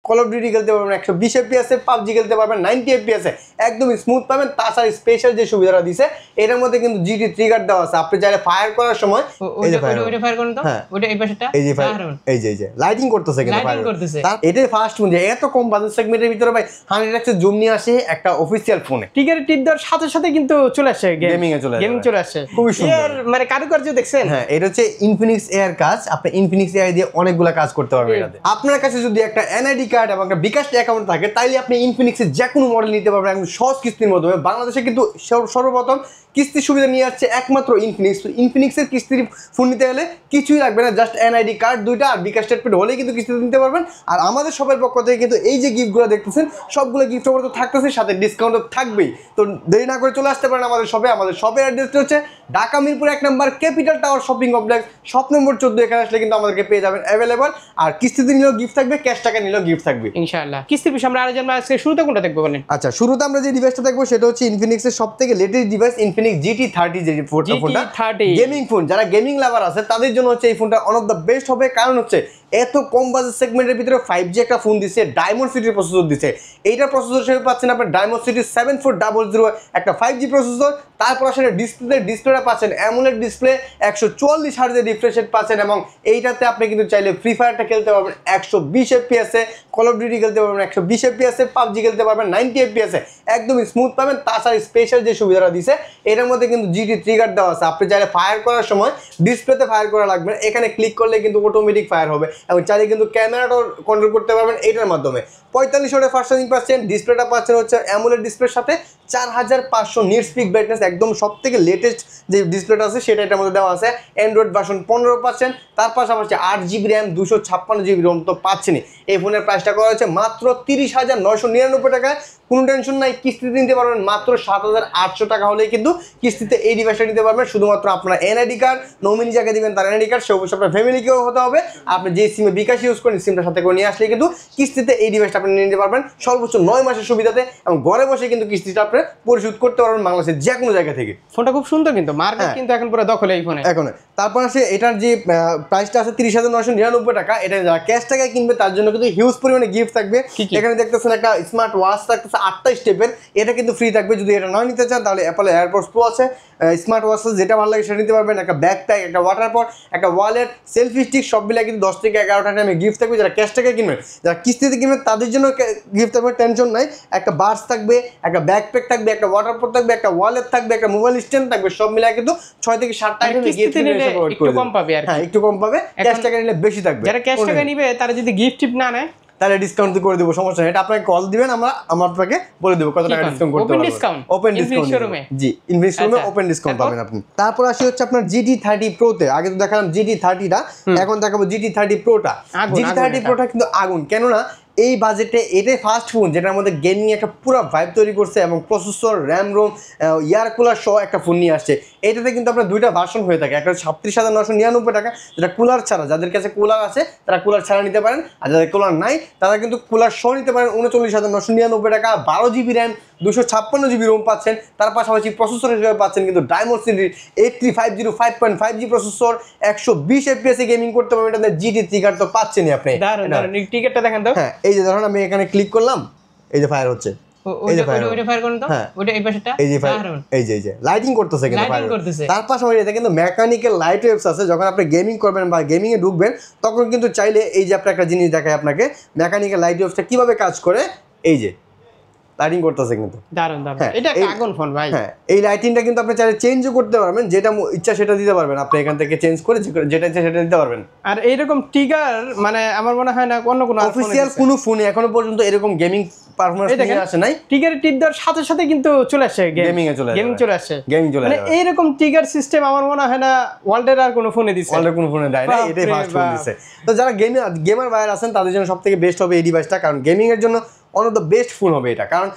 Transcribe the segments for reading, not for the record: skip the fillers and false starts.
Call of duty খেলতে পারবেন 120 FPS, PUBG খেলতে পারবেন 90 FPS, একদম স্মুথ পাবেন। তাছাড়া স্পেশাল যে সুবিধাটা দিছে এটার মধ্যে কিন্তু জিটি ট্রিগার দেওয়া আছে, আপনি চাইলে ফায়ার করার সময় এই যে ফায়ার করেন তো, ওটা এই পাশেটা এই যে লাইটিং করতেছে কিন্তু ফায়ার করতেছে। এটাই ফার্স্ট ফোন যে এত কম বাজেট সেগমেন্টের ভিতরে ভাই 100x জুম নিয়ে আসে একটা অফিশিয়াল ফোনে। ট্রিগারের টিপ দেওয়ার সাথে সাথে কিন্তু চলে আসে গেমিং চলে আসে, খুবই সুন্দর। মানে কারুকার্য দেখছেন? হ্যাঁ, এটা হচ্ছে ইনফিনিক্স এয়ার কাজ, আপনি ইনফিনিক্স এয়ার দিয়ে অনেকগুলা কাজ করতে পারবেন এটাতে। আপনার কাছে যদি একটা এনআইডি কার্ড এবং একটা বিকাশ অ্যাকাউন্ট থাকে তাইলে আপনি ইনফিনিক্সের যে কোনো মডেল নিতে পারবেন একদম সহজ কিস্তির মাধ্যমে। বাংলাদেশে কিন্তু সর্বপ্রথম কিস্তির সুবিধা নিয়ে আসছে একমাত্র ইনফিনিক্স। ইনফিনিক্সের কিস্তির ফোন নিতে গেলে কিছুই লাগবে না, জাস্ট এনআইডি কার্ড দুইটা আর বিকাশ স্টেটমেন্ট হলেই কিন্তু কিস্তিতে নিতে পারবেন। আর আমাদের সবার পক্ষ থেকে কিন্তু এই যে গিফটগুলো দেখতেছেন সবগুলো গিফট তো থাকতেছে, সাথে ডিসকাউন্টও থাকবেই। তো দেরি না করে চলে আসতে পারেন আমাদের শপে। আমাদের শপের অ্যাড্রেসটা হচ্ছে Dhaka Mirpur 1 number capital tower shopping complex, shop number 14। এখানে আসলে কিন্তু আমাদেরকে পেয়ে যাবেন অ্যাভেলেবল। আর কিস্তিতে নিলেও গিফট থাকবে, ক্যাশ টাকা নিলেও গিফট থাকবে ইনশাআল্লাহ। কিস্তির বিষয়ে আমরা আলোচনা আজকে শুরুতে কোনটা দেখবো বলেন? আচ্ছা, শুরুতে আমরা যে ডিভাইসটা দেখবো সেটা হচ্ছে ইনফিনিক্সের সবথেকে লেটেস্ট ডিভাইস ইনফিনিক্স GT30। যে ফোনটা গেমিং ফোন, যারা গেমিং লাভার আছে তাদের জন্য হচ্ছে এই ফোনটা ওয়ান অফ দ্য বেস্ট হবে। কারণ হচ্ছে এত কম বাজেট সেগমেন্টের ভিতরে 5G একটা ফোন দিচ্ছে, ডায়মন্ড সিটির প্রসেসর দিচ্ছে। এইটা প্রসেসর হিসেবে পাচ্ছেন আপনার ডায়মন্ড সিটি 7400 একটা 5G প্রসেসর। তারপর আসলে ডিসপ্লেটা পাচ্ছেন অ্যামোলেড ডিসপ্লে, 144 হার্জের রিফ্রেশ রেট পাচ্ছেন। এবং এইটাতে আপনি কিন্তু চাইলে ফ্রি ফায়ারটা খেলতে পারবেন 120 FPS, কল অফ ডিউটি খেলতে পারবেন 120 FPS, PUBG খেলতে পারবেন 90 FPS, একদম স্মুথ পাবেন। তাছাড়া স্পেশাল যে সুবিধাটা দিছে এটার মধ্যে কিন্তু জিটি ট্রিগার দেওয়া আছে, আপনি চাইলে ফায়ার করার সময় ডিসপ্লেতে ফায়ার করা লাগবে, এখানে ক্লিক করলে কিন্তু অটোমেটিক ফায়ার হবে। এবং চাইলে কিন্তু ক্যামেরাটাও কন্ট্রোল করতে পারবেন এইটার মাধ্যমে। 45 ওয়াটের ফাস্ট চার্জিং পাচ্ছেন, ডিসপ্লেটা পাচ্ছেন হচ্ছে অ্যামোলেড ডিসপ্লের সাথে 4500 নিটস পিক ব্রাইটনেস, একদম সব থেকে লেটেস্ট যে ডিসপ্লেটা আছে সেটা এটার মধ্যে দেওয়া আছে। অ্যান্ড্রয়েড ভার্সন 15 পাচ্ছেন, তার পাশাপাশি 8GB র্যাম 256GB রোম তো পাচ্ছেনই। এই ফোনের প্রাইসটা করা হয়েছে মাত্র 30,999 টাকায়। কোনো টেনশন নাই, কিস্তিতে নিতে পারবেন মাত্র 7,800 টাকা হলেই কিন্তু কিস্তিতে এই ডিভাইসটা নিতে পারবেন। শুধুমাত্র আপনার এনআইডি কার্ড, নমিনি যাকে দিবেন তার এনআইডি কার্ড, সে অবশ্যই আপনার ফ্যামিলিকেও হতে হবে। আপনি যে সিমে বিকাশ ইউজ করেন সিমটার সাথে করে নিয়ে আসলে কিন্তু কিস্তিতে এই ডিভাইসটা আপনি নিয়ে নিতে পারবেন সর্বোচ্চ 9 মাসের সুবিধাতে। এবং ঘরে বসে কিন্তু কিস্তিটা আপনি পরিশোধ করতে পারবেন বাংলাদেশের যে কোনো জায়গা থেকে। ফোনটা খুব সুন্দর, কিন্তু মার্কেট কিন্তু এখন পুরো দখলে এই ফোনে এখন। তারপর আসে এটার যে প্রাইসটা আছে 30,999 টাকা। এটা যারা ক্যাশ টাকায় কিনবে তার জন্য কিন্তু হিউজ পরিমাণে গিফট থাকবে। এখানে দেখতেছেন একটা স্মার্ট ওয়াচ থাকতেছে 8টা স্টেপের, এটা কিন্তু ফ্রি থাকবে। যদি এটা না নিতে চান তাহলে অ্যাপল এয়ারপডস প্রো আছে, স্মার্ট ওয়াচ যেটা ভালো লাগে সেটা নিতে পারবেন। একটা ব্যাকপ্যাক, একটা ওয়াটার পট, একটা ওয়ালেট, সেলফি স্টিক সব মিলে কিন্তু 10 থেকে 11 টাকা আমি গিফট থাকবে যারা ক্যাশ টাকায় কিনবেন। যারা কিস্তিতে কিনবেন তাদের জন্য গিফট থাকবে, টেনশন নাই। একটা বার্স থাকবে, একটা ব্যাকপ্যাক থাকবে, একটা ওয়াটার পট থাকবে, একটা ওয়ালেট থাকবে, একটা মোবাইল স্ট্যান্ড থাকবে, সব মিলে কিন্তু 6 থেকে 7 টাকা একটু কম পাবে। হ্যাঁ, একটু কম পাবে। ক্যাশ টাকা নিলে বেশি থাকবে। যারা ক্যাশ টাকা নিবে তারা যদি গিফট না নেয় তাহলে ডিসকাউন্ট করে দেবো, সমস্যা নেই। এটা আপনাকে কল দিবেন, আমরা আপনাকে বলে দেবো কত টাকা ডিসকাউন্ট করতে পারবেন। ওপেন ডিসকাউন্ট জি, ইনফিনিক্স শোরুমে ওপেন ডিসকাউন্ট পাবেন আপনি। তারপর আসি হচ্ছে আপনার GT30 Pro তে। আগে তো দেখালাম GT30টা, এখন দেখাবো GT30 Proটা। GT30 Proটা কিন্তু আগুন, কেননা এই বাজেটে এটাই ফার্স্ট ফোন যেটার মধ্যে গেমিং একটা পুরো ভাইব তৈরি করছে এবং processor, RAM, ROM, air cooler সহ একটা ফোন নিয়ে আসছে। এটাতে কিন্তু আপনার দুইটা ভার্সন হয়ে থাকে, একটা 37,999 টাকা যেটা কুলার ছাড়া, যাদের কাছে কুলার আছে তারা কুলার ছাড়া নিতে পারেন, আর যাদের কুলার নাই তারা কিন্তু কুলার সহ নিতে পারেন 39,999 টাকা। 12GB র্যাম, 256GB রোম পাচ্ছেন। তার পাশাপাশি প্রসেসর হিসেবে পাচ্ছেন কিন্তু ডায়মন্ড সিটির 8350 5.5G প্রসেসর, 120 FPS গেমিং করতে পারবেন। এটাতে জিটি ট্রিগার তো পাচ্ছেনই আপনি। টিকেটটা দেখেন তো। হ্যাঁ, এই যে ধরুন আমি এখানে ক্লিক করলাম, এই যে ফায়ার হচ্ছে, এই যে ফায়ার করেন তো, ওটা এই পাশেটা, এই যে ফায়ার, এই যে লাইটিং করতেছে কিন্তু ফায়ার করতেছে। তার পাশাপাশি এটা কিন্তু মেকানিক্যাল লাইট ওয়েভস আছে। যখন আপনি গেমিং করবেন বা গেমিং এ ঢুকবেন তখন কিন্তু চাইলে এই যে আপনি একটা জিনিস দেখায় আপনাকে মেকানিক্যাল লাইট ওয়েভসটা কিভাবে কাজ করে, এই যে লাইটিং করতেছে কিন্তু দারুণ দারুণ। এটা আগুন ফোন ভাই। হ্যাঁ, এই লাইটিংটা কিন্তু আপনি চাইলে চেঞ্জও করতে পারবেন, যেটা ইচ্ছা সেটা দিতে পারবেন। আপনি এখান থেকে চেঞ্জ করে যেটা ইচ্ছা সেটা দিতে পারবেন। আর এইরকম ট্রিগার মানে আমার মনে হয় না অন্য কোনো অফিশিয়াল কোনো ফোনে এখনো পর্যন্ত এরকম গেমিং পারফরম্যান্স নিয়ে আসে নাই। ট্রিগারের টিপ দেওয়ার সাথে সাথে কিন্তু চলে আসে গেমিং চলে আসে। মানে এইরকম ট্রিগার সিস্টেম আমার মনে হয় না ওয়ার্ল্ডের আর কোনো ফোনে দিছে, ওয়ার্ল্ডের কোনো ফোনে দেয় না, এটাই ফার্স্ট ফোন দিছে। তো যারা গেমার বাইরে আছেন তাদের জন্য সবথেকে বেস্ট হবে এই ডিভাইসটা, কারণ গেমিং এর জন্য one of the best phone হবে এটা। কারণ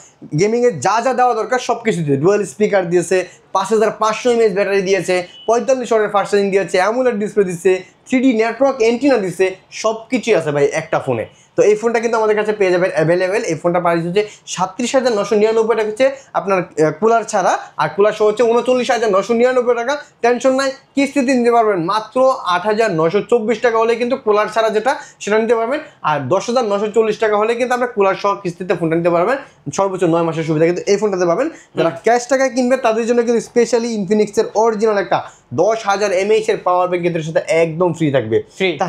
গেমিং এর যা যা দেওয়া দরকার সবকিছু দিয়ে, ডুয়াল স্পিকার দিয়েছে, 5500 mAh ব্যাটারি দিয়েছে, 45 ওয়াটের ফাস্ট চার্জিং দিয়েছে, অ্যামোলেড ডিসপ্লে দিচ্ছে, 3D নেটওয়ার্ক এন্টিনা দিচ্ছে, সব কিছুই আছে ভাই একটা ফোনে। তো এই ফোনটা কিন্তু আমাদের কাছে পেয়ে যাবেন অ্যাভেলেবেল। এই ফোনটা প্রাইস হচ্ছে 37,999 টাকা হচ্ছে আপনার কুলার ছাড়া, আর কুলার সহ হচ্ছে 39,999 টাকা। টেনশন নাই, কিস্তিতে নিতে পারবেন মাত্র 8,924 টাকা হলে কিন্তু কুলার ছাড়া যেটা সেটা নিতে পারবেন, আর 10,940 টাকা হলে কিন্তু আপনার কুলার সহ কিস্তিতে ফোনটা নিতে পারবেন। সর্বোচ্চ 9 মাসের সুবিধা কিন্তু এই ফোনটাতে পাবেন। যারা ক্যাশ টাকায় কিনবে তাদের জন্য কিন্তু স্পেশালি ইনফিনিক্সের অরিজিনাল একটা 10,000 mAh এর পাওয়ার ব্যাংক এর সাথে একদম ফ্রি থাকবে।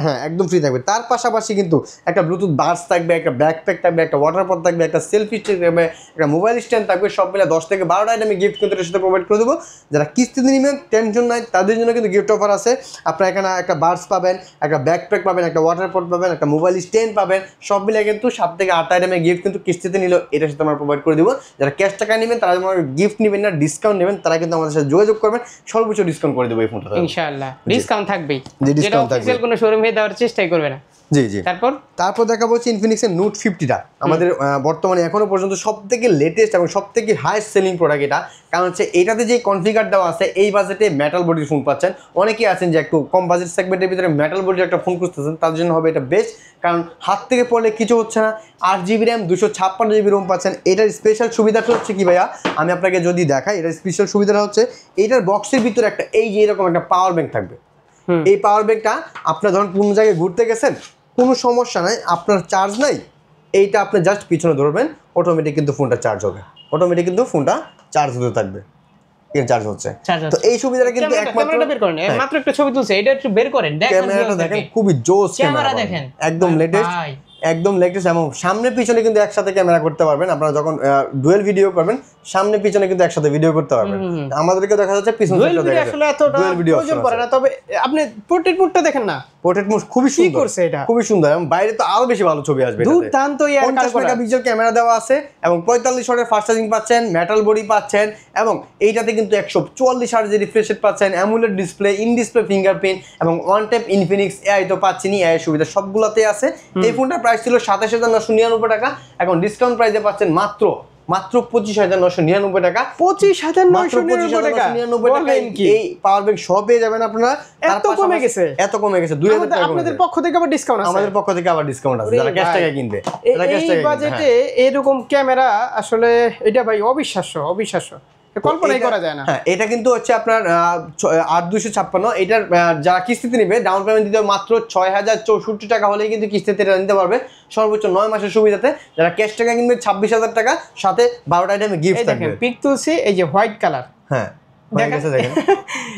হ্যাঁ, একদম ফ্রি থাকবে। তার পাশাপাশি কিন্তু একটা ব্লুটুথ বাডস থাকবে, একটা ব্যাকপ্যাক থাকবে, একটা ওয়াটার পট থাকবে, একটা সেলফি স্টিক থাকবে, একটা মোবাইল স্ট্যান্ড থাকবে। সব মিলে 10 থেকে 12টা আইটেমে গিফট কিন্তু এর সাথে প্রোভাইড করে দেবো। যারা কিস্তিতে নেবেন টেনশন নাই, তাদের জন্য কিন্তু গিফট অফার আছে। আপনারা এখানে একটা বাডস পাবেন, একটা ব্যাকপ্যাক পাবেন, একটা ওয়াটার পট পাবেন, একটা মোবাইল স্ট্যান্ড পাবেন। সব মিলে কিন্তু 7 থেকে 8টা আইটেমে গিফট কিন্তু কিস্তিতে নিলেও এটার সাথে আমরা প্রোভাইড করে দেবো। যারা ক্যাশ টাকা নেবেন তারা যেমন গিফট নেবেন না, ডিসকাউন্ট নেবেন, তারা কিন্তু আমাদের সাথে যোগাযোগ করবেন, সর্বোচ্চ ডিসকাউন্ট করে দেবো এই ফোনটা ইনশাআল্লাহ। ডিসকাউন্ট থাকবেই, যেটা অফিশিয়াল কোনো শোরুমে দেওয়ার চেষ্টাই করবে না। জি জি। তারপর দেখাবো হচ্ছে ইনফিনিক্সের নোট 50টা, আমাদের বর্তমানে এখনো পর্যন্ত সবথেকে লেটেস্ট এবং সবথেকে হাইয়েস্ট সেলিং প্রোডাক্ট এটা। কারণ হচ্ছে এটাতে যে কনফিগার দেওয়া আছে, এই বাজেটে মেটাল বডির ফোন পাচ্ছেন। অনেকেই আছেন যে একটু কম বাজেট সেগমেন্টের ভিতরে মেটাল বডির একটা ফোন খুঁজতেছেন, তার জন্য হবে এটা বেস্ট। কারণ হাত থেকে পড়লে কিছু হচ্ছে না। 8GB র্যাম, 256GB রোম পাচ্ছেন। এটার স্পেশাল সুবিধাটা হচ্ছে কি ভাইয়া, আমি আপনাকে যদি দেখাই, এটার স্পেশাল সুবিধাটা হচ্ছে এইটার বক্সের ভিতরে একটা এই যে এরকম একটা পাওয়ার ব্যাংক থাকবে। এই পাওয়ার ব্যাংকটা আপনার ধরুন কোনো জায়গায় ঘুরতে গেছেন, কোনো সমস্যা নাই, আপনার চার্জ নাই, এইটা আপনি জাস্ট পিছনে ধরবেন, অটোমেটিক কিন্তু ফোনটা চার্জ হবে, অটোমেটিক কিন্তু ফোনটা চার্জ হতে থাকবে, চার্জ হচ্ছে। তো এই সুবিধাটা কিন্তু ক্যামেরাটা বের করেন, মাত্র একটা ছবি তুলছে, এটা একটু বের করেন, দেখেন ক্যামেরাটা দেখেন, খুবই জোস ক্যামেরা দেখেন, একদম লেটেস্ট, একদম লেটেস্ট। এবং সামনে পিছনে কিন্তু একসাথে ক্যামেরা করতে পারবেন। আপনারা যখন ডুয়েল ভিডিও করবেন, সামনে পিছনে কিন্তু একসাথে ভিডিও করতে পারবেন। আমাদেরকে দেখা যাচ্ছে পিছন সাইডটা দেখা যাচ্ছে, আসলে এতটা প্রয়োজন পড়ে না। তবে আপনি পোর্ট্রেট মোডটা দেখেন না, পোর্ট্রেট মোড খুবই সুন্দর করছে, এটা খুবই সুন্দর, এবং বাইরে তো আরো বেশি ভালো ছবি আসবে। দুর্দান্ত, 50 মেগাপিক্সেল ক্যামেরা দেওয়া আছে, এবং 45 ওয়াটের ফাস্ট চার্জিং পাচ্ছেন, মেটাল বডি পাচ্ছেন, এবং এইটাতে কিন্তু 144 হার্জ রিফ্রেশ রেট পাচ্ছেন, AMOLED display, in display fingerprint, এবং ওয়ান ট্যাপ ইনফিনিক্স এআই তো পাচ্ছেনই, এআই সুবিধা সবগুলোতে আছে। এই ফোনটার প্রাইস ছিল 27,999 টাকা, এখন ডিসকাউন্ট প্রাইসে পাচ্ছেন মাত্র 25,999 টাকা। 25,999 টাকা এই পাওয়ার ব্যাংক সব পেয়ে যাবেন আপনারা। এত কমে গেছে, এত কমে গেছে, 2000 টাকা। আপনাদের পক্ষ থেকে আবার ডিসকাউন্ট আছে, আমাদের পক্ষ থেকে আবার ডিসকাউন্ট আছে যারা ক্যাশ টাকায় কিনবে। এই বাজেটে এরকম ক্যামেরা আসলে এটা ভাই অবিশ্বাস্য, অবিশ্বাস্য, কল্পনাই করা যায় না। হ্যাঁ, এটা কিন্তু হচ্ছে আপনার 8,256। এটার যারা কিস্তিতে নেবে ডাউন পেমেন্ট দিতে মাত্র 6,064 টাকা হলেই কিন্তু কিস্তিতে এটা নিতে পারবে, সর্বোচ্চ 9 মাসের সুবিধাতে। যারা ক্যাশ টাকা কিনবে 26,000 টাকা, সাথে 12টা আইটেমে গিফট থাকবে। পিক তুলছি, এই যে হোয়াইট কালার, হ্যাঁ দেখেন,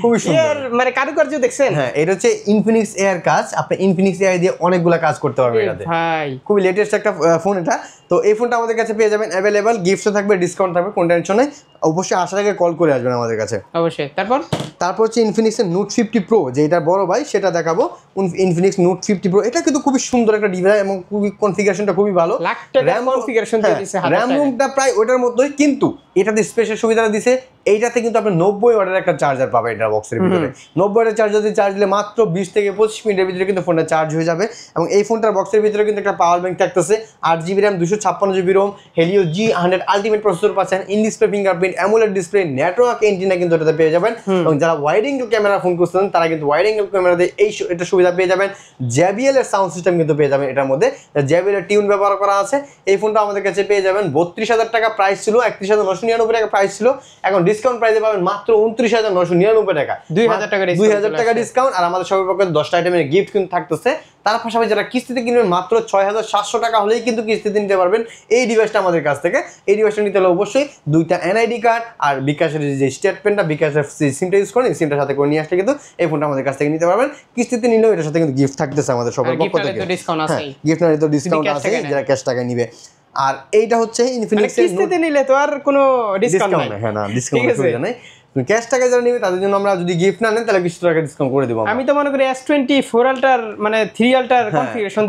খুবই সুন্দর, মানে কারুকার্য দেখছেন। হ্যাঁ, এটা হচ্ছে ইনফিনিক্স এআই কাজ, আপনি ইনফিনিক্স এআই দিয়ে অনেকগুলা কাজ করতে পারবেন এটাতে ভাই। খুবই লেটেস্ট একটা ফোন এটা। তো এই ফোনটা আমাদের কাছে পেয়ে যাবেন অ্যাভেলেবল, গিফটও থাকবে, ডিসকাউন্ট থাকবে, কোন টেনশন নেই। অবশ্যই আসার আগে কল করে আসবেন আমাদের কাছে, অবশ্যই। তারপর হচ্ছে ইনফিনিক্সের নোট 50 প্রো, যে এটা বড় ভাই, সেটা দেখাবো। ইনফিনিক্স নোট 50 প্রো, এটা কিন্তু খুবই সুন্দর একটা ডিভাইস, এবং খুবই কনফিগারেশনটা খুবই ভালো। র্যাম কনফিগারেশন দিয়ে দিয়েছে, র্যাম রুমটা প্রায় ওটার মতোই, কিন্তু এটাতে স্পেশাল সুবিধাটা দিয়েছে, এইটাতে কিন্তু আপনি 90 ওয়াটের একটা চার্জার পাবেন এটা বক্সের ভিতরে। 90 ওয়াটের চার্জার দিয়ে চার্জ দিলে মাত্র 20 থেকে 25 মিনিটের ভিতরে কিন্তু ফোনটা চার্জ হয়ে যাবে। এবং এই ফোনটার বক্সের ভিতরে কিন্তু একটা পাওয়ার ব্যাংক থাকতেছে, 8GB RAM, 256GB ROM, Helio G100 ultimate processor পাচ্ছেন, in display fingerprint, AMOLED display, network antenna কিন্তু এটাতে পেয়ে যাবেন। এবং যারা ওয়াইড অ্যাঙ্গেল ক্যামেরা ফোন করছেন তারা কিন্তু ওয়াইড অ্যাঙ্গেল ক্যামেরা দিয়ে এটা সুবিধা পেয়ে যাবেন। JBL এর সাউন্ড সিস্টেম কিন্তু পেয়ে যাবেন এটার মধ্যে, JBL এর টিউন ব্যবহার করা আছে। এই ফোনটা আমাদের কাছে পেয়ে যাবেন 32,000 টাকা প্রাইস ছিল, 31,999 টাকা প্রাইস ছিল, এখন ডিসকাউন্ট প্রাইসে পাবেন মাত্র 29,999 টাকা, 2,000 টাকা ডিসকাউন্ট। আর আমাদের সবার পক্ষে 10টা আইটেমের গিফট কিন্তু থাকতেছে। তার পাশাপাশি যারা কিস্তিতে কিনবেন মাত্র 6,700 টাকা হলেই কিন্তু কিস্তিতে নিতে পারবেন এই ডিভাইসটা আমাদের কাছ থেকে। এই ডিভাইসটা নিতে হলে অবশ্যই 2টা NID কার্ড আর বিকাশের যে স্টেটমেন্টটা, বিকাশের সিমটা ইউজ করেন, সিমটার সাথে করে নিয়ে আসলে কিন্তু এই ফোনটা আমাদের কাছ থেকে নিতে পারবেন। কিস্তিতে নিলেও এটার সাথে কিন্তু গিফট থাকতেছে আমাদের সবার পক্ষ থেকে, গিফট না তো ডিসকাউন্ট আছে যারা ক্যাশ টাকায় নিবে। আর এইটা হচ্ছে ইনফিনিক্স কিস্তিতে নিলে তো আর কোনো ডিসকাউন্ট নাই। হ্যাঁ, না ডিসকাউন্ট নাই, ক্যাশ টাকা যারা নেবে তাদের জন্য আমরা যদি গিফট না নেন তাহলে কিছু টাকা ডিসকাউন্ট করে দেব। আমি তো মনে করি S24 আলট্রার মানে 3 আলট্রার কনফিগারেশন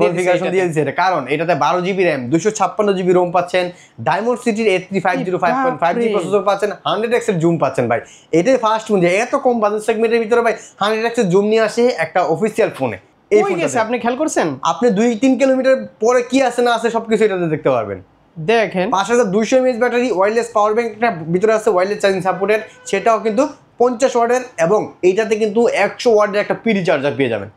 দিয়ে দিয়েছে এটা, কারণ এটাতে 12GB র্যাম, 256GB রোম পাচ্ছেন, ডায়মন্ড সিটির A3505.5G প্রসেসর পাচ্ছেন, 100x এর জুম পাচ্ছেন ভাই। এটাই ফার্স্ট ফোন যে এত কম বাজেট সেগমেন্টের ভিতরে ভাই 100x এর জুম নিয়ে আসে একটা অফিসিয়াল ফোনে। এই ফোনটা আপনি খেয়াল করছেন, আপনি 2-3 কিলোমিটার পরে কি আছে না আছে সবকিছু এটাতে দেখতে পারবেন। দেখেন 5200 mAh ব্যাটারি, ওয়্যারলেস পাওয়ার ব্যাংকটা ভিতরে আছে, ওয়্যারলেস চার্জিং সাপোর্টের, সেটাও কিন্তু 50 ওয়াটের, এবং এইটাতে কিন্তু 100 ওয়াটের একটা পিডি চার্জার পেয়ে যাবেন।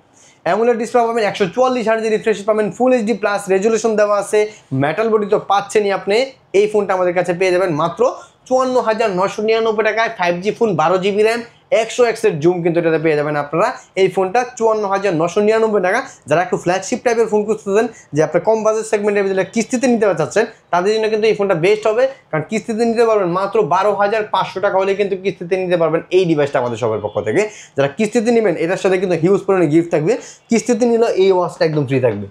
অ্যামোলেড ডিসপ্লে পাবেন, 144 হার্টজের রিফ্রেশ পাবেন, ফুল এইচডি প্লাস রেজুলেশন দেওয়া আছে, মেটাল বডি তো পাচ্ছেনই আপনি। এই ফোনটা আমাদের কাছে পেয়ে যাবেন মাত্র 54,999 টাকায়। 5G phone, 12 GB RAM, 100x এর জুম কিন্তু এটাতে পেয়ে যাবেন আপনারা। এই ফোনটা 54,999 টাকা। যারা একটু ফ্ল্যাগশিপ টাইপের ফোন খুঁজতেছেন, যে আপনার কম বাজেট সেগমেন্টের ভিতরে কিস্তিতে নিতে চাচ্ছেন, তাদের জন্য কিন্তু এই ফোনটা বেস্ট হবে, কারণ কিস্তিতে নিতে পারবেন মাত্র 12,500 টাকা হলে কিন্তু কিস্তিতে নিতে পারবেন এই ডিভাইসটা আমাদের সবার পক্ষ থেকে। যারা কিস্তিতে নেবেন, এটার সাথে কিন্তু হিউজ পরিমাণে গিফট থাকবে। কিস্তিতে নিলে এই ওয়াচটা একদম ফ্রি থাকবে।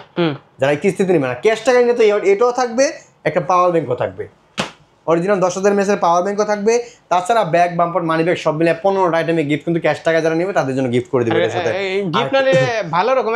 যারা কিস্তিতে নেবেন, আর ক্যাশ টাকা নিলে তো এটাও থাকবে, একটা পাওয়ার ব্যাংকও থাকবে, অরিজিনাল 10,000 mAh পাওয়ার ব্যাংকও থাকবে। তাছাড়া ব্যাগ, বাম্পার, মানি ব্যাগ সব মিলে 15টা আইটেমে গিফট কিন্তু ক্যাশ টাকা যারা নেবে তাদের জন্য গিফট করে দেবে। এর সাথে গিফট না নিলে ভালো রকম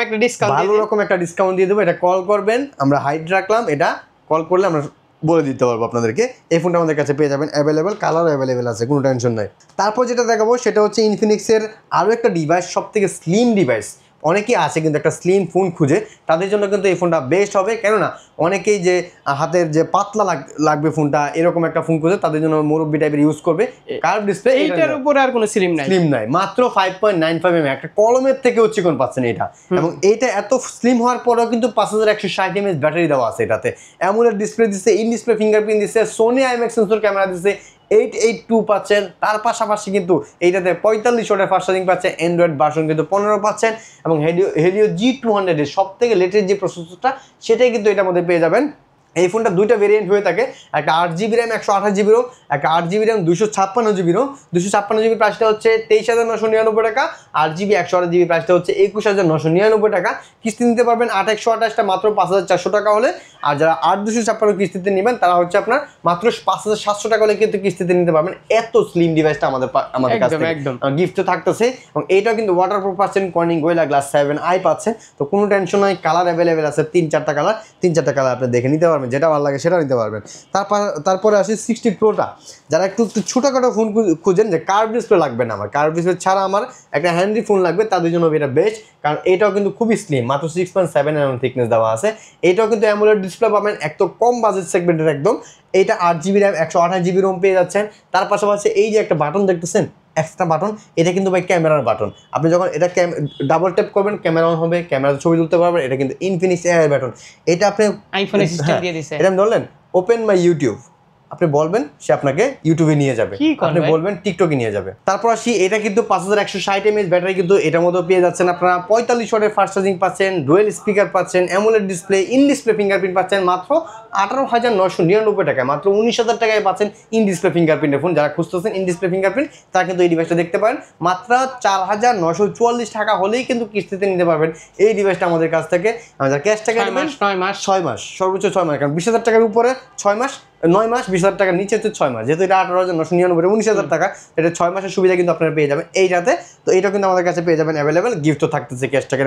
একটা ডিসকাউন্ট দিয়ে দেবো। এটা কল করবেন, আমরা হাইড রাখলাম, এটা কল করলে আমরা বলে দিতে পারবো আপনাদেরকে। এই ফোনটা আমাদের কাছে পেয়ে যাবেন, অ্যাভেলেবেল, কালার অ্যাভেলেবেল আছে, কোনো টেনশন নাই। তারপর যেটা দেখাবো সেটা হচ্ছে ইনফিনিক্সের আরও একটা ডিভাইস, সব থেকে স্লিম ডিভাইস। অনেকেই আছে কিন্তু একটা স্লিম ফোন খুঁজে, তাদের জন্য কিন্তু এই ফোনটা বেস্ট হবে। কেননা অনেকেই যে হাতের যে পাতলা লাগবে ফোনটা, এরকম একটা ফোন খুঁজে, তাদের জন্য মুরব্বি টাইপের ইউজ করবে। কার্ভ ডিসপ্লে, এইটার উপরে আর কোনো স্লিম নাই, মাত্র 5.95 mm, একটা কলমের থেকেও চিকন পাচ্ছেন এটা। এবং এইটা এত স্লিম হওয়ার পরেও কিন্তু 5160 mAh ব্যাটারি দেওয়া আছে এটাতে। অ্যামোলেড ডিসপ্লে দিচ্ছে, ইন ডিসপ্লে ফিঙ্গারপ্রিন্ট দিচ্ছে, সোনি IMX সেন্সর ক্যামেরা দিচ্ছে, 882 পাচ্ছেন। তার পাশাপাশি কিন্তু এইটাতে 45 ওয়াটের ফাস্ট চার্জিং পাচ্ছেন, অ্যান্ড্রয়েড ভার্সন কিন্তু 15 পাচ্ছেন, এবং হেলিও G200 এর সব থেকে লেটেস্ট যে প্রসেসরটা, সেটাই কিন্তু এটার মধ্যে পেয়ে যাবেন। এই ফোনটা দুইটা ভেরিয়েন্ট হয়ে থাকে, একটা 8GB র্যাম 128GB রোম, একটা 8GB RAM 256GB Rome. 256GB প্রাইসটা হচ্ছে 23,999 টাকা, 8GB 128GB প্রাইসটা হচ্ছে 21,999 টাকা। কিস্তি নিতে পারবেন 8/128টা মাত্র 5,400 টাকা হলে। আর যারা 8/256 কিস্তিতে নেবেন, তারা হচ্ছে আপনার মাত্র 5,700 টাকা হলে কিন্তু কিস্তিতে নিতে পারবেন। এত স্লিম ডিভাইসটা আমাদের কাছে গিফট থাকতেছে, এবং এইটাও কিন্তু ওয়াটারপ্রুফ পাচ্ছেন, কর্নিং গোরিলা গ্লাস 7i পাচ্ছেন। তো কোনো টেনশন নাই, কালার অ্যাভেলেবেল আছে, 3-4টা কালার আপনি দেখে নিতে পারবেন, যেটা ভালো লাগে সেটা নিতে পারবেন। তারপরে আসি 60 প্রোটা। যারা একটু ছোটোখাটো ফোন খুঁজেন, যে কার্ভ ডিসপ্লে লাগবে না, আমার কার্ভ ডিসপ্লে ছাড়া আমার একটা হ্যান্ডি ফোন লাগবে, তাদের জন্য এটা বেস্ট, কারণ এটাও কিন্তু খুবই স্লিম, মাত্র 6.7 mm থিকনেস দেওয়া আছে। এটাও কিন্তু অ্যামোলেড ডিসপ্লে পাবেন, একদম কম বাজেট সেগমেন্টের একদম। এইটা 8GB র্যাম 128GB রোম পেয়ে যাচ্ছেন। তার পাশাপাশি এই যে একটা বাটন দেখতেছেন, এক্সট্রা বাটন, এটা কিন্তু ভাই ক্যামেরার বাটন। আপনি যখন এটা ডাবল ট্যাপ করবেন, ক্যামেরা অন হবে, ক্যামেরাতে ছবি তুলতে পারবেন। এটা কিন্তু ইনফিনিক্স এআই বাটন। এটা আপনি আইফোনে সিস্টেম দিয়ে দিয়েছে। এটা ধরলেন, ওপেন মাই ইউটিউব, আপনি বলবেন, সে আপনাকে ইউটিউবে নিয়ে যাবে, আপনি বলবেন টিকটকে নিয়ে যাবে। তারপর আসি, এটা কিন্তু 5160 mAh ব্যাটারি কিন্তু এটার মধ্যে পেয়ে যাচ্ছেন আপনারা। 45 ওয়াটের ফাস্ট চার্জিং পাচ্ছেন, ডুয়েল স্পিকার পাচ্ছেন, AMOLED display, in display fingerprint পাচ্ছেন মাত্র 18,999 টাকায়। মাত্র 19,000 টাকায় পাচ্ছেন ইন ডিসপ্লে ফিঙ্গারপ্রিন্টের ফোন। যারা খুঁজতেছেন ইন ডিসপ্লে ফিঙ্গারপ্রিন্ট, তারা কিন্তু এই ডিভাইসটা দেখতে পারেন। মাত্র 4,944 টাকা হলেই কিন্তু কিস্তিতে নিতে পারবেন এই ডিভাইসটা আমাদের কাছ থেকে। আমাদের ক্যাশ টাকা 6 মাস, সর্বোচ্চ 6 মাস, কারণ 20,000 টাকার উপরে 6 মাস, 9 মাস, 20,000 টাকার নিচে হচ্ছে 6 মাস। যেহেতু এটা 18,999, 19,000 টাকা, এটা 6 মাসের সুবিধা কিন্তু আপনারা পেয়ে যাবেন এইটাতে। তো এইটা কিন্তু আমাদের কাছে পেয়ে যাবেন অ্যাভেলেবেল, গিফটও থাকতেছে ক্যাশ টাকা।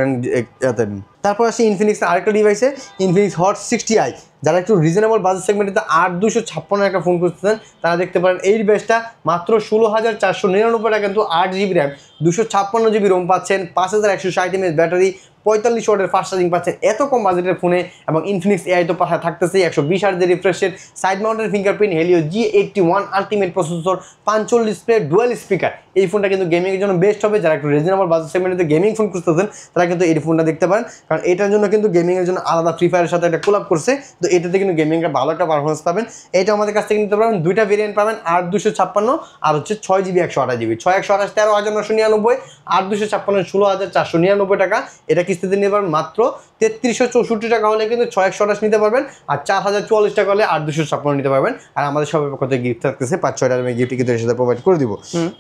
তারপর আসি ইনফিনিক্সের আরেকটা ডিভাইসে, ইনফিনিক্স হট 60i। যারা একটু রিজনেবল বাজেট সেগমেন্টে 8,256 একটা ফোন খুঁজতেছেন, তারা দেখতে পারেন এই ডিভাইসটা মাত্র 16,499 টাকা, কিন্তু 8GB র্যাম 256GB রোম পাচ্ছেন, 5160 mAh ব্যাটারি, 45 ওয়াটের ফাস্ট চার্জিং পাচ্ছেন এত কম বাজেটের ফোনে। এবং ইনফিনিক্স এআই তো থাকতেছে, 120 হার্টজের রিফ্রেশের, side mounted fingerprint, Helio G81 ultimate processor, 5 display, dual speaker. এই ফোনটা কিন্তু গেমিংয়ের জন্য বেস্ট হবে। যারা একটু রিজনেবল বাজেট সেগমেন্টে গেমিং ফোন খুঁজতেছেন, তারা কিন্তু এই ফোনটা দেখতে পারেন, কারণ এটার জন্য কিন্তু গেমিংয়ের জন্য আলাদা ফ্রি ফায়ারের সাথে একটা কোলাপ করছে। তো এটাতে কিন্তু গেমিংয়ের ভালো একটা পারফরমেন্স পাবেন। এটা আমাদের কাছ থেকে নিতে পারবেন, দুইটা ভেরিয়েন্ট পাবেন, 8,256 আর হচ্ছে 6GB 128GB। 6/128 13,999, 8,256 16,499 টাকা। এটা কিস্তিতে নিতে পারবেন মাত্র 3,364 টাকা হলে কিন্তু 6/128 নিতে পারবেন, আর 4,044 টাকা হলে 8,256 নিতে পারবেন। আর আমাদের সবার পক্ষ থেকে গিফট থাকতেছে 5-6টা গিফট কিন্তু এর সাথে প্রোভাইড করে দিব।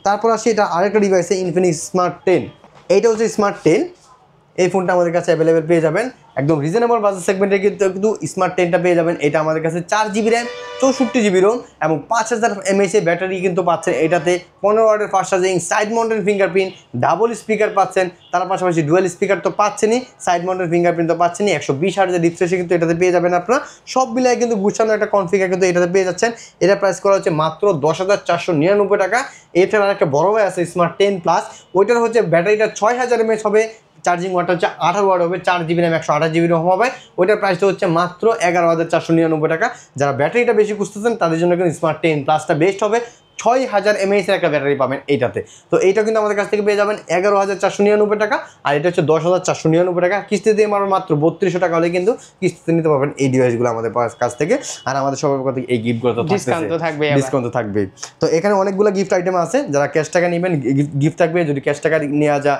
তারপর আসি এটা আরেকটা ডিভাইসে, ইনফিনিক্স স্মার্ট 10। এইটা হচ্ছে স্মার্ট 10। এই ফোনটা আমাদের কাছে অ্যাভেলেবেল পেয়ে যাবেন, একদম রিজনেবল বাজেট সেগমেন্টে কিন্তু স্মার্ট 10টা পেয়ে যাবেন। এটা আমাদের কাছে 4GB র্যাম 64GB রোম এবং 5000 mAh ব্যাটারি কিন্তু পাচ্ছেন। এটাতে 15 ওয়াটের fast charging, side mounted fingerprint, double speaker পাচ্ছেন, তার পাশাপাশি ডুয়াল স্পিকার তো পাচ্ছেনই, সাইড মাউন্টেড ফিঙ্গারপ্রিন্ট তো পাচ্ছেনই, 120 হার্টজের রিফ্রেশে কিন্তু এটাতে পেয়ে যাবেন আপনারা। সব মিলায় কিন্তু গুছানো একটা কনফিগার কিন্তু এটাতে পেয়ে যাচ্ছেন। এটা প্রাইস করা হচ্ছে মাত্র 10,499 টাকা। এটার আর একটা বড় ভাই আছে স্মার্ট 10 প্লাস, ওইটার হচ্ছে ব্যাটারিটা 6000 mAh হবে, চার্জিং ওয়াট হচ্ছে 18 ওয়াট হবে, 4GB RAM 128GB ROM হবে। ওইটার প্রাইসটা হচ্ছে মাত্র 11,499 টাকা। যারা ব্যাটারিটা বেশি খুঁজতেছেন তাদের জন্য কিন্তু স্মার্ট 10 প্লাসটা বেস্ট হবে। 6000 mAh এর একটা ব্যাটারি পাবেন এইটাতে। তো এইটা কিন্তু আমাদের কাছ থেকে পেয়ে যাবেন 11,499 টাকা, আর এটা হচ্ছে 10,499 টাকা। কিস্তিতে আমার মাত্র 3200 টাকা হলে কিন্তু কিস্তিতে নিতে পারবেন এই ডিভাইসগুলো আমাদের কাছ থেকে। আর আমাদের সবার কাছ থেকে এই গিফটগুলো তো ডিসকাউন্ট তো থাকবেই। তো এখানে অনেকগুলো গিফট আইটেম আছে, যারা ক্যাশ টাকা নেবেন গিফট থাকবে, যদি ক্যাশ টাকা নেওয়া যা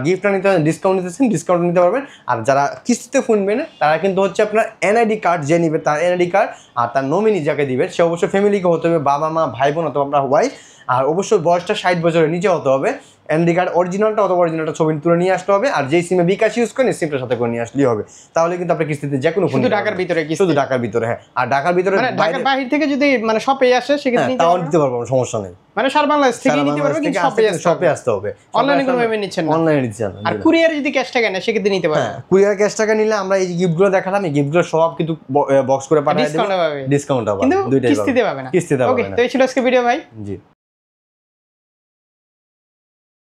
গিফট না নিতে ডিসকাউন্ট নিতেছেন ডিসকাউন্ট নিতে পারবেন। আর যারা কিস্তিতে ফোন নেবেন তারা কিন্তু হচ্ছে আপনার এনআইডি কার্ড যে নিবে তার এনআইডি কার্ড আর তার নমিনি যাকে দিবেন সে অবশ্যই ফ্যামিলিকে হতে হবে, বাবা মা ভাই বোন অথবা আপনার ওয়াইফ, আর অবশ্যই বয়সটা 60 বছরের নিচে হতে হবে। এনআইডি কার্ড অরিজিনালটা অথবা অরিজিনালটা ছবি তুলে নিয়ে আসতে হবে, আর যেই সিমে বিকাশ ইউজ করেন সিমটার সাথে করে নিয়ে আসলেই হবে। তাহলে কিন্তু আপনার কিস্তিতে যে কোনো ফোন ঢাকার ভিতরে শুধু ঢাকার ভিতরে, হ্যাঁ। আর ঢাকার ভিতরে ঢাকার বাইরে থেকে যদি মানে শপে আসে সেক্ষেত্রে তাও নিতে পারবো, সমস্যা নেই। মানে সারা বাংলাদেশ থেকে নিতে পারবে, কিন্তু শপে আসতে হবে। অনলাইনে কোনো পেমেন্ট নিচ্ছেন না? অনলাইনে নিচ্ছেন। আর কুরিয়ারে যদি ক্যাশ টাকা নেয় সেক্ষেত্রে নিতে পারবে। হ্যাঁ, কুরিয়ার ক্যাশ টাকা নিলে আমরা এই গিফটগুলো দেখালাম, এই গিফটগুলো সব কিন্তু বক্স করে পাঠিয়ে দেব, ডিসকাউন্ট হবে, কিন্তু দুইটাই কিস্তিতে পাবে না। কিস্তিতে পাবে না। ওকে, তো এই ছিল আজকে ভিডিও ভাই। জি।